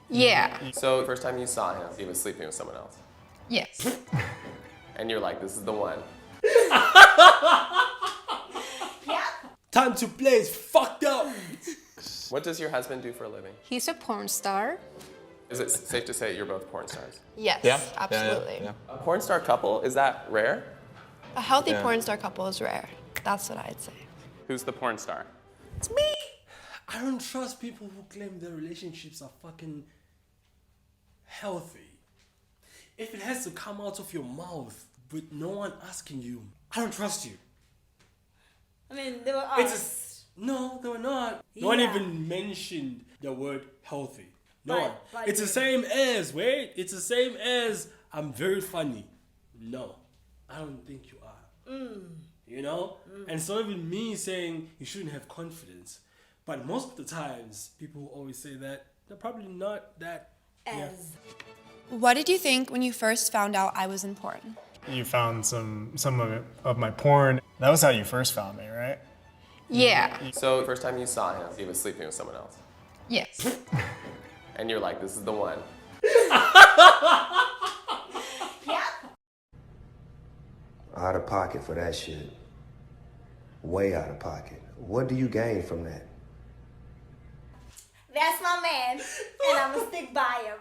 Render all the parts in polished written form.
Yeah. So first time you saw him, he was sleeping with someone else. Yes. And you're like, this is the one. Time to play is fucked up. What does your husband do for a living? He's a porn star. Is it safe to say you're both porn stars? Yes, Yeah, absolutely. Yeah. A porn star couple, is that rare? A healthy porn star couple is rare. That's what I'd say. Who's the porn star? It's me. I don't trust people who claim their relationships are fucking healthy. If it has to come out of your mouth with no one asking you, I don't trust you. I mean, they were No, they were not. No one Yeah. even mentioned the word healthy. No But- one. but It's the you- same as, wait, it's the same as, I'm very funny. No, I don't think you are. You know? And so even me saying you shouldn't have confidence. But most of the times, people who always say that, they're probably not that. as What did you think when you first found out I was in porn? You found some of my porn. That was how you first found me, right? Yeah. So first time you saw him, he was sleeping with someone else. Yes. And you're like, this is the one. Out of pocket for that shit. Way out of pocket. What do you gain from that? that's my man, and I'm gonna stick by him.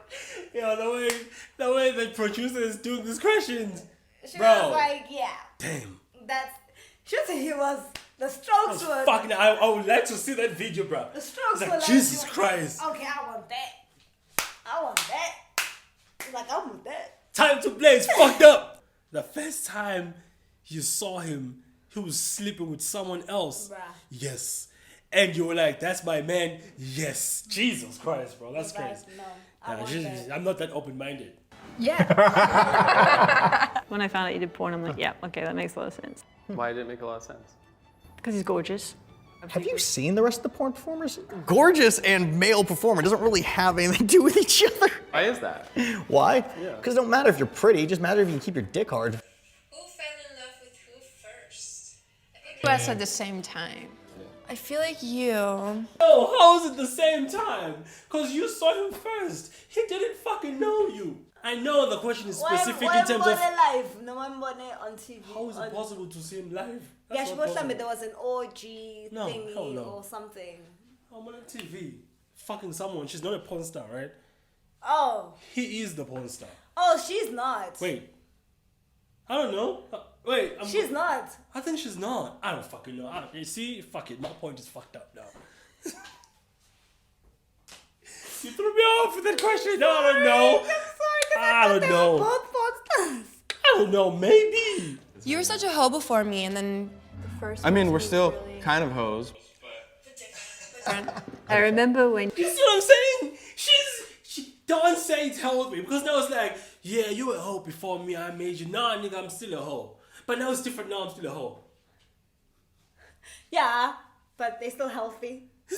Yeah, the way the producer is doing these questions. She Bro. was like, yeah, Damn. that's. She said he was. The strokes were. Fucking, I would like to see that video, bro. The strokes It's were like, like. Jesus Christ. Okay, I want that. I want that. He's like, I want that. Time to play is fucked up. The first time you saw him, he was sleeping with someone else. Bruh. Yes. And you were like, that's my man. Yes. Jesus Christ, bro. That's Right, crazy. no, I Nah, want that. I'm not that open-minded. Yeah. When I found out you did porn, I'm like, yeah, okay, that makes a lot of sense. Why did it make a lot of sense? Because he's gorgeous. Have you seen the rest of the porn performers? Gorgeous and male performer doesn't really have anything to do with each other. Why is that? Why? Because it don't matter if you're pretty, it just matters if you can keep your dick hard. Who fell in love with who first? It was at the same time. I feel like you. Oh, how is it the same time? Because you saw him first. He didn't fucking know you. I know the question is specific in terms of... live? No one born on TV. How is it possible to see him live? Yeah, That's she not was telling me possible. there was an OG No, hell thingy no. or something. I'm on TV. Fucking someone. She's not a porn star, right? Oh. He is the porn star. Oh, she's not. Wait. I don't know. Wait. She's not. I think she's not. I don't fucking know. You see? Fuck it. My point is fucked up now. You threw me off with that question. No, I don't know. I don't know. Both Pornstars. I don't know. Maybe. You were such a hoe before me, and then the first. I mean, person we're was still really kind of hoes. different. I remember when You see what I'm saying? Don't say tell me because now it's like, yeah, you were a hoe before me. I made you. Nah, nigga, I'm still a hoe. But now it's different. Now I'm still a hoe. Yeah, but they're still healthy. You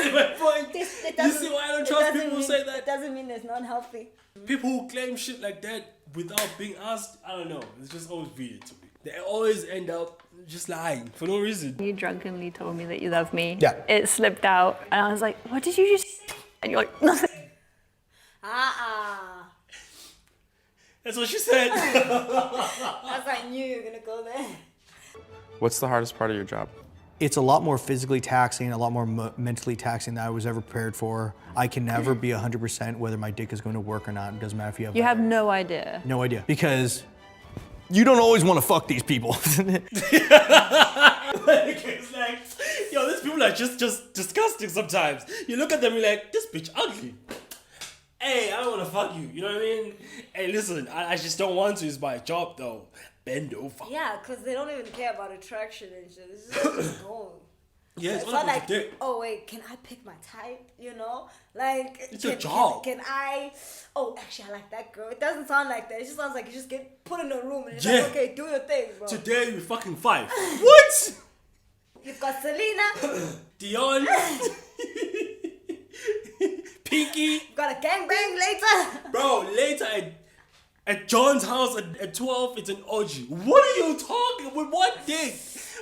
see my point? It You doesn't- see why I don't it trust doesn't people who mean- say It that? doesn't mean it's not healthy. People who claim shit like that without being asked, I don't know. It's just always weird to me. They always end up just lying for no reason. you drunkenly told me that you love me, Yeah. it slipped out, and I was like, what did you just say? And you're like, nothing. That's what she said. That's I knew you were gonna go there. What's the hardest part of your job? It's a lot more physically taxing, a lot more mentally taxing than I was ever prepared for. I can never be 100% whether my dick is going to work or not. It doesn't matter if you have. You have no idea. no idea because you don't always want to fuck these people. It's like, yo, these people are just disgusting sometimes. You look at them, you're like, this bitch ugly. Hey, I don't want to fuck you. You know what I mean? Hey, listen, I just don't want to. It's my job, though. Bend over. Yeah, because they don't even care about attraction and shit. It's just going. Yeah, it's It's all not about like, the dick. oh wait, can I pick my type? You know, like It's your job. Can I? Oh, actually, I like that girl. It doesn't sound like that. It just sounds like you just get put in a room and it's Yeah. like, okay, do your thing, bro. Today, we fucking five. What? You've got Selena. Dion. Pinky. You've got a gangbang later. Bro, later at John's house at 12, it's an orgy. What are you talking? With what dick?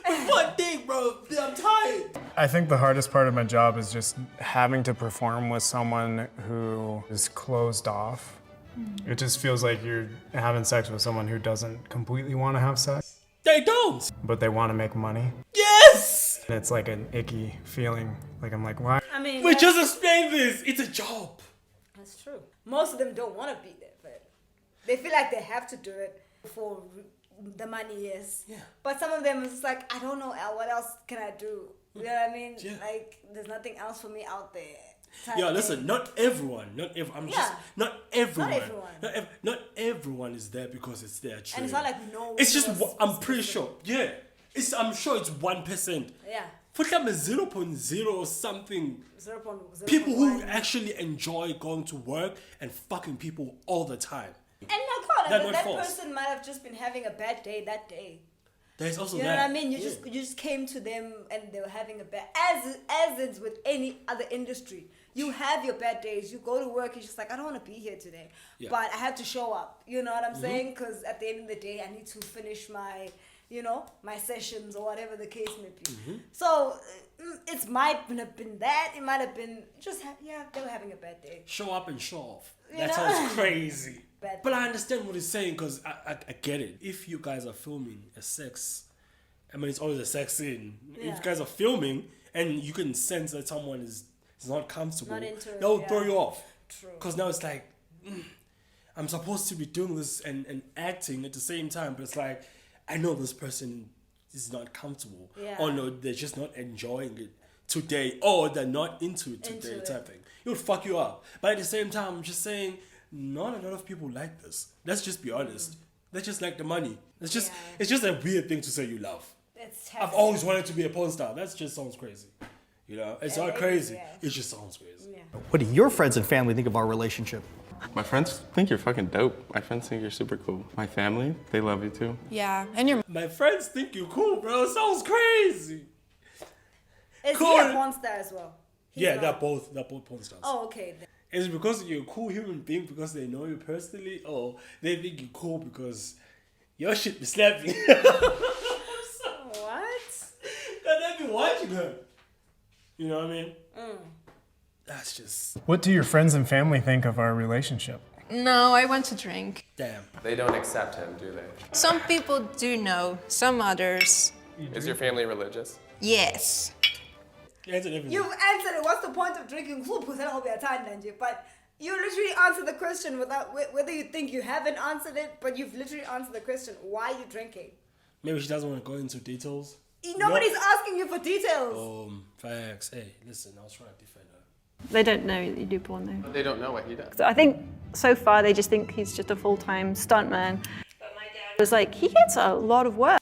One day, bro. I'm tired. I think the hardest part of my job is just having to perform with someone who is closed off. It just feels like you're having sex with someone who doesn't completely want to have sex, They don't. but they want to make money. Yes. And it's like an icky feeling. Like I'm like, why? I mean, We just explained this. It's a job. that's true. Most of them don't want to be there, but they feel like they have to do it for the money is. Yeah. But some of them is just like, I don't know, Al, what else can I do? You know what I mean? Yeah. Like, there's nothing else for me out there. Yeah, listen, not everyone. Not everyone. Not everyone. everyone. Not everyone is there because it's their trade. And it's not like we know. It's just, what's I'm pretty specific. sure. Yeah. I'm sure it's 1%. Yeah. For them, 0.0 or something. 0.0. People who actually enjoy going to work and fucking people all the time. And my God, That and not that false. person might have just been having a bad day that day. There's also You know that. what I mean? You just came to them and they were having a bad, as it's with any other industry. You have your bad days. You go to work. You're just like, I don't want to be here today, Yeah. but I have to show up. You know what I'm saying? Because at the end of the day, I need to finish my, my sessions or whatever the case may be. So it might have been that. It might have been just they were having a bad day. Show up and show off. You That know? sounds crazy. Bad But I understand what he's saying because I get it. If you guys are filming a sex, I mean, it's always a sex scene. If Yeah. you guys are filming and you can sense that someone is not comfortable, Not into it, they'll yeah. throw you off. True. Because now it's like, I'm supposed to be doing this and acting at the same time, but it's like, I know this person is not comfortable. Yeah. Or no, they're just not enjoying it today, or they're not into it today, Into it. type thing. It would fuck you up. But at the same time, I'm just saying, not a lot of people like this. Let's just be honest. They just like the money. It's just a weird thing to say you love. It's I've always wanted to be a porn star. That just sounds crazy. You know, it's not crazy. yeah. It just sounds crazy. Yeah. What do your friends and family think of our relationship? My friends think you're fucking dope. My friends think you're super cool. My family, they love you too. Yeah, and your My friends think you're cool, bro. It sounds crazy. Is Cool. he a porn star as well? He's Yeah, not. they're both porn stars. Oh, okay. Then. Is it because you're a cool human being because they know you personally, or they think you're cool because your shit be slapping? What? And they be watching her. You know what I mean? That's just What do your friends and family think of our relationship? No, I want to drink. damn. They don't accept him, do they? Some people do know, some others. Is your family religious? Yes. Answer everything. You've answered it. What's the point of drinking? But you literally answered the question without whether you think you haven't answered it, but you've literally answered the question. Why are you drinking? Maybe she doesn't want to go into details. Nobody's asking you for details. Facts. Hey, listen, I was trying to defend her. They don't know that you do porn though. They don't know what he does. So I think so far they just think he's just a full-time stuntman. But my dad was like, he gets a lot of work.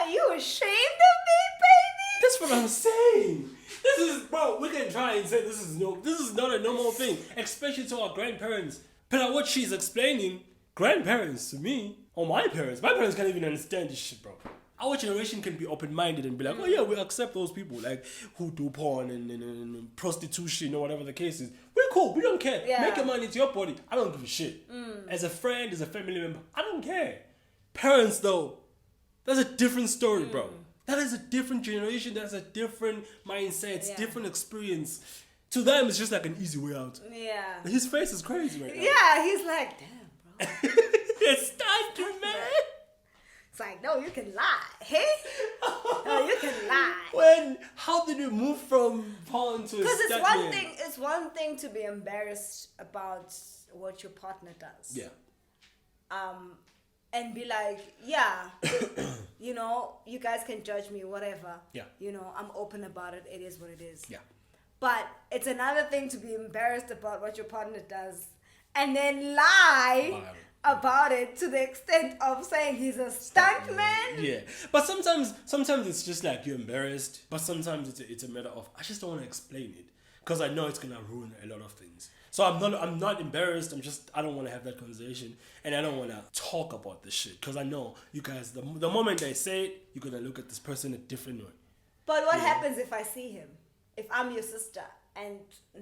Are you ashamed of me, baby? That's what I'm saying. This is, bro, we can try and say this is not a normal thing, especially to our grandparents. But like what she's explaining, grandparents to me, or my parents can't even understand this shit, bro. Our generation can be open-minded and be like, oh yeah, we accept those people, like, who do porn and prostitution or whatever the case is. We're cool, we don't care. Yeah. Make your money, it's your body. I don't give a shit. As a friend, as a family member, I don't care. Parents, though, that's a different story, bro. That is a different generation. That's a different mindset. It's different experience. To them, it's just like an easy way out. Yeah. His face is crazy right now. Yeah, he's like, damn, bro. It's time, man. It's like, no, you can lie. Hey? No, you can lie. How did you move from porn to Because stuntman? it's one thing to be embarrassed about what your partner does. Yeah. And be like, yeah, you guys can judge me, whatever. Yeah. I'm open about it. It is what it is. Yeah. But it's another thing to be embarrassed about what your partner does and then lie about it to the extent of saying he's a stuntman. Yeah. But sometimes it's just like you're embarrassed. But sometimes it's a matter of, I just don't want to explain it. Because I know it's going to ruin a lot of things. So I'm not embarrassed. I don't want to have that conversation. And I don't want to talk about this shit. Because I know you guys, the moment they say it, you're going to look at this person a different way. But what happens if I see him? If I'm your sister and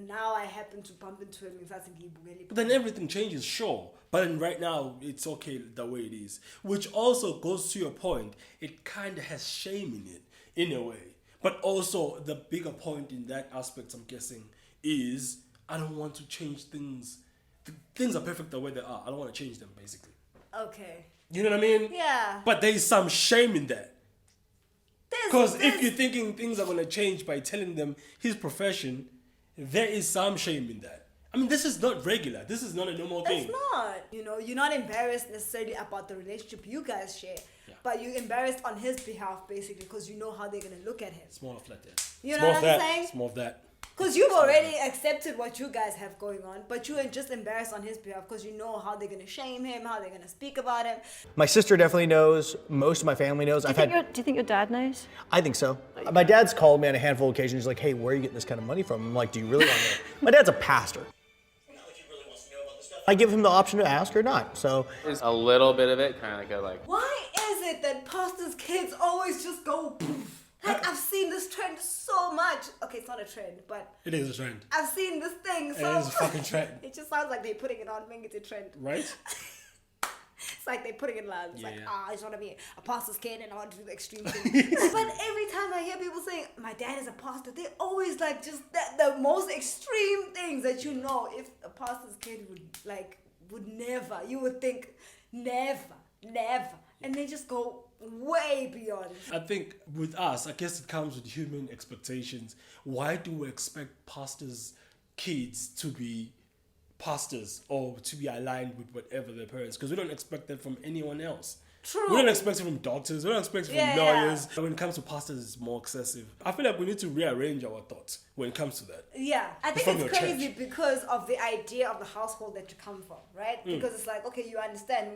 now I happen to bump into him in ngiyibukele. But then everything changes, sure. But then right now, it's okay the way it is. Which also goes to your point. It kind of has shame in it, in a way. But also, the bigger point in that aspect, I'm guessing, is I don't want to change things. Things are perfect the way they are. I don't want to change them, basically. Okay. You know what I mean? Yeah. But there is some shame in that. Because if you're thinking things are going to change by telling them his profession, there is some shame in that. I mean, this is not regular. This is not a normal thing. It's not. You know, you're not embarrassed necessarily about the relationship you guys share, but you're embarrassed on his behalf, basically, because you know how they're going to look at him. It's more of like that. You know what I'm saying? It's more of that. Because you've already accepted what you guys have going on, but you are just embarrassed on his behalf because you know how they're going to shame him, how they're going to speak about him. My sister definitely knows. Most of my family knows. Do you think your dad knows? I think so. My dad's called me on a handful of occasions. He's like, hey, where are you getting this kind of money from? I'm like, do you really want to know? My dad's a pastor. I give him the option to ask or not. So There's a little bit of it, kind of go like. Why is it that pastors' kids always just go poof? Like, I've seen this trend so much. Okay, it's not a trend, but... It is a trend. I've seen this thing It so... is a fucking trend. It just sounds like they're putting it on, making it a trend. Right? It's like they're putting it on. It's like, Yeah. I just want to be a pastor's kid and I want to do the extreme thing. But every time I hear people saying, my dad is a pastor, they always like just the most extreme things that you know. If a pastor's kid would never, you would think, never. And they just go way beyond. I think with us, I guess it comes with human expectations. Why do we expect pastors' kids to be pastors or to be aligned with whatever their parents? Because we don't expect that from anyone else. True. We don't expect it from doctors. We don't expect it from lawyers. When it comes to pastors, it's more excessive. I feel like we need to rearrange our thoughts when it comes to that. Yeah, I think From it's your crazy church. because of the idea of the household that you come from, right? Because it's like, okay, you understand.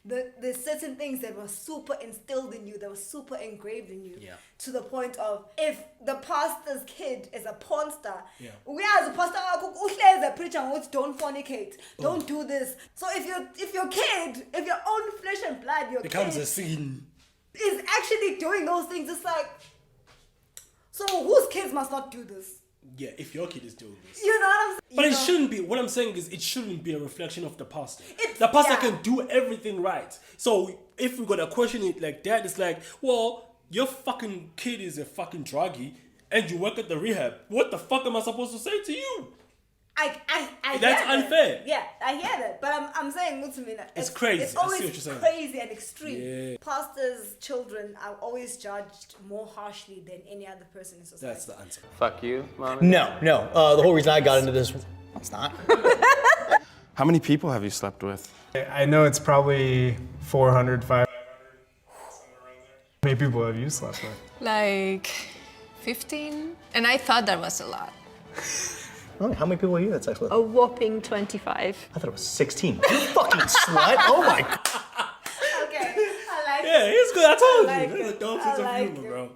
There's certain things that were super instilled in you, that were super engraved in you, to the point of if the pastor's kid is a porn star, we as a pastor, the preacher, don't fornicate, don't do this. So if your kid, if your own flesh and blood, your Becomes kid a scene. is actually doing those things, it's like, so whose kids must not do this? Yeah, if your kid is doing this. You know what I'm saying? But it shouldn't be. What I'm saying is, it shouldn't be a reflection of the pastor. The pastor can do everything right. So if we're gonna question it like that, it's like, well, your fucking kid is a fucking druggie, and you work at the rehab. What the fuck am I supposed to say to you? I That's hear that. unfair. Yeah, I hear that. But I'm saying, it's crazy. It's I see always what you're saying. crazy and extreme. Yeah. Pastors' children are always judged more harshly than any other person in society. That's the answer. Fuck you, mom. no. The whole reason I got into this, it's not. How many people have you slept with? I know it's probably 400, 500, somewhere around there. How many people have you slept with? Like 15? And I thought that was a lot. How many people have you had sex with? A whopping 25. I thought it was 16. You fucking slut. Oh my God. Okay, I like Yeah, he's good. I told I like you. That's it. a dope I sense of like humor, it. bro.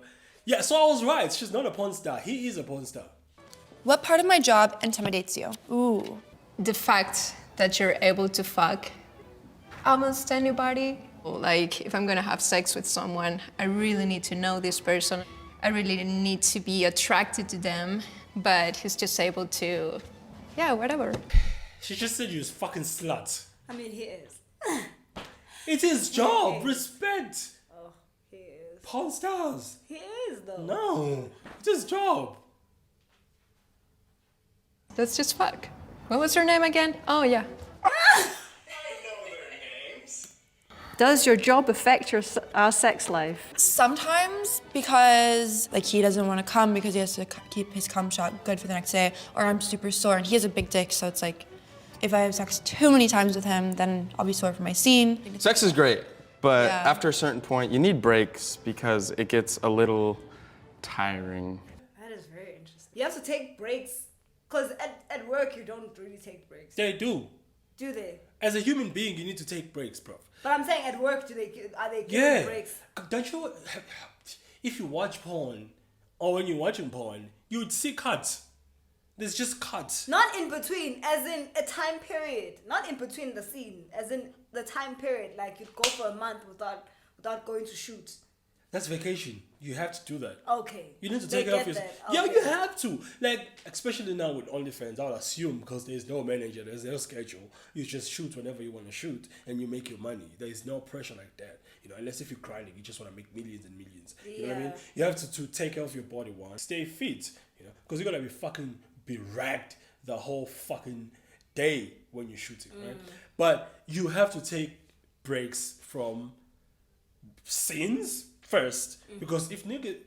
Yeah, so I was right. She's not a porn star. He is a porn star. What part of my job intimidates you? Ooh, the fact that you're able to fuck almost anybody. Like, if I'm gonna have sex with someone, I really need to know this person. I really need to be attracted to them, but he's just able to, yeah, whatever. She just said you was fucking slut. I mean, he is. It's his job. Respect. Oh, he is. Porn stars. He is, though. No, it's his job. Let's just fuck. What was her name again? Oh, yeah. Does your job affect our sex life? Sometimes because like he doesn't want to come because he has to keep his cum shot good for the next day, or I'm super sore and he has a big dick, so it's like if I have sex too many times with him, then I'll be sore for my scene. Sex is great, but Yeah. after a certain point, you need breaks because it gets a little tiring. That is very interesting. You have to take breaks, because at work you don't really take breaks. They do. Do they? As a human being, you need to take breaks, bro. But I'm saying at work, are they giving breaks? Don't you? If you watch porn, or when you're watching porn, you would see cuts. There's just cuts. Not in between, as in a time period. Not in between the scene, as in the time period. Like you'd go for a month without going to shoot. That's vacation. You have to do that. Okay. You need to They take care of get yourself. that. Yeah, Okay. you have to. Like, especially now with OnlyFans, I would assume because there's no manager, there's no schedule. You just shoot whenever you want to shoot and you make your money. There is no pressure like that. You know, unless if you're grinding, you just want to make millions and millions. You know what I mean? You have to take care of your body once. Stay fit, you know, because you're going to be fucking bereft the whole fucking day when you're shooting, right? But you have to take breaks from scenes first, because if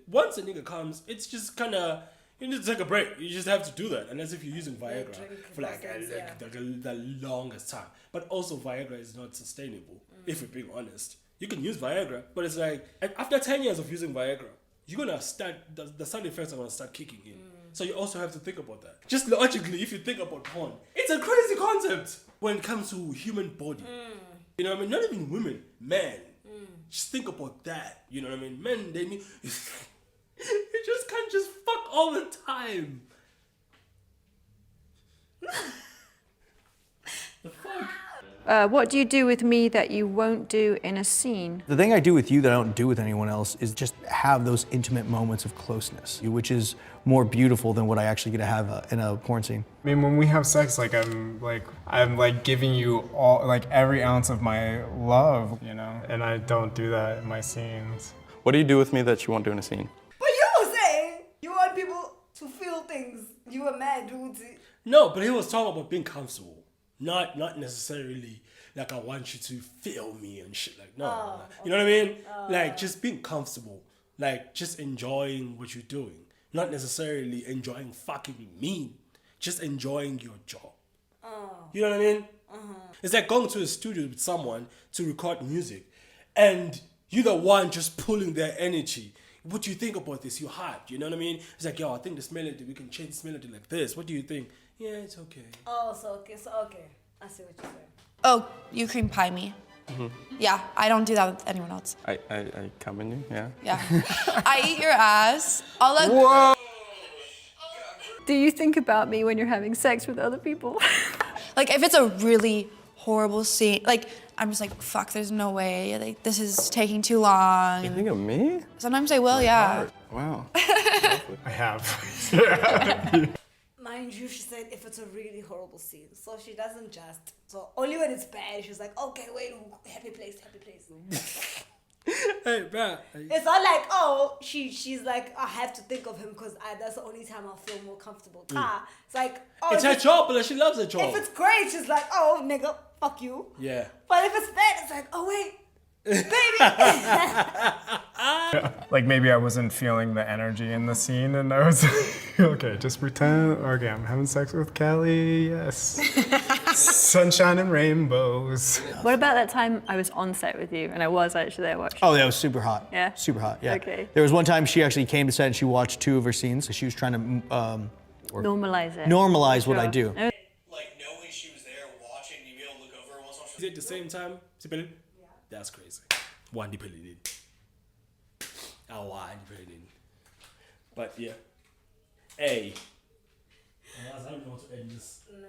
once a nigga comes, it's just kind of, you need to take a break. You just have to do that, unless if you're using Viagra for like the longest time. But also Viagra is not sustainable, if we're being honest. You can use Viagra, but it's like after 10 years of using Viagra, you're gonna start, the side effects are gonna start kicking in. So you also have to think about that. Just logically, if you think about porn, it's a crazy concept when it comes to human body. You know what I mean? Not even women, men. Just think about that. You know what I mean? Men, they need. You just can't just fuck all the time. The fuck? What do you do with me that you won't do in a scene? The thing I do with you that I don't do with anyone else is just have those intimate moments of closeness, which is more beautiful than what I actually get to have in a porn scene. I mean, when we have sex, I'm giving you all, like, every ounce of my love, you know? And I don't do that in my scenes. What do you do with me that you won't do in a scene? But you were saying you want people to feel things. You were mad, dude. No, but he was talking about being comfortable. Not necessarily like I want you to feel me and shit. Like, no. You know what I mean? Like, just being comfortable. Like, just enjoying what you're doing. Not necessarily enjoying fucking me. Just enjoying your job. You know what I mean? It's like going to a studio with someone to record music and you're the one just pulling their energy. What do you think about this? You're hyped. You know what I mean? It's like, yo, I think this melody, we can change this melody like this. What do you think? Yeah, it's okay. Oh, so okay. I see what you're saying. Oh, you cream pie me. Yeah, I don't do that with anyone else. I come in you, yeah. Yeah. I eat your ass. I'll let. Whoa! Do you think about me when you're having sex with other people? Like, if it's a really horrible scene, like, I'm just like, fuck, there's no way. Like, this is taking too long. You think of me? Sometimes I will, yeah. Wow. I have. Mind you, she said if it's a really horrible scene. So she doesn't just. So only when it's bad, she's like, okay, wait, happy place. Hey, bro. It's not like, oh, she's like, I have to think of him because that's the only time I'll feel more comfortable. It's like, oh, It's her job, but she loves her job. if it's great, she's like, oh, nigga, fuck you. Yeah. But if it's bad, it's like, oh, wait, baby. Like, maybe I wasn't feeling the energy in the scene and I was like, okay, just pretend, okay, I'm having sex with Kelly, yes. Sunshine and rainbows. What about that time I was on set with you and I was actually there watching? Oh, that was super hot. Yeah? Super hot, yeah. Okay. There was one time she actually came to set and she watched 2 of her scenes. She was trying to Normalize it. normalize what I do. Like, knowing she was there watching, you be able to look over once Is it at the same time? Yeah. That's crazy. One depending in. One depending. But yeah. Hey. I don't know how to end this. Nah.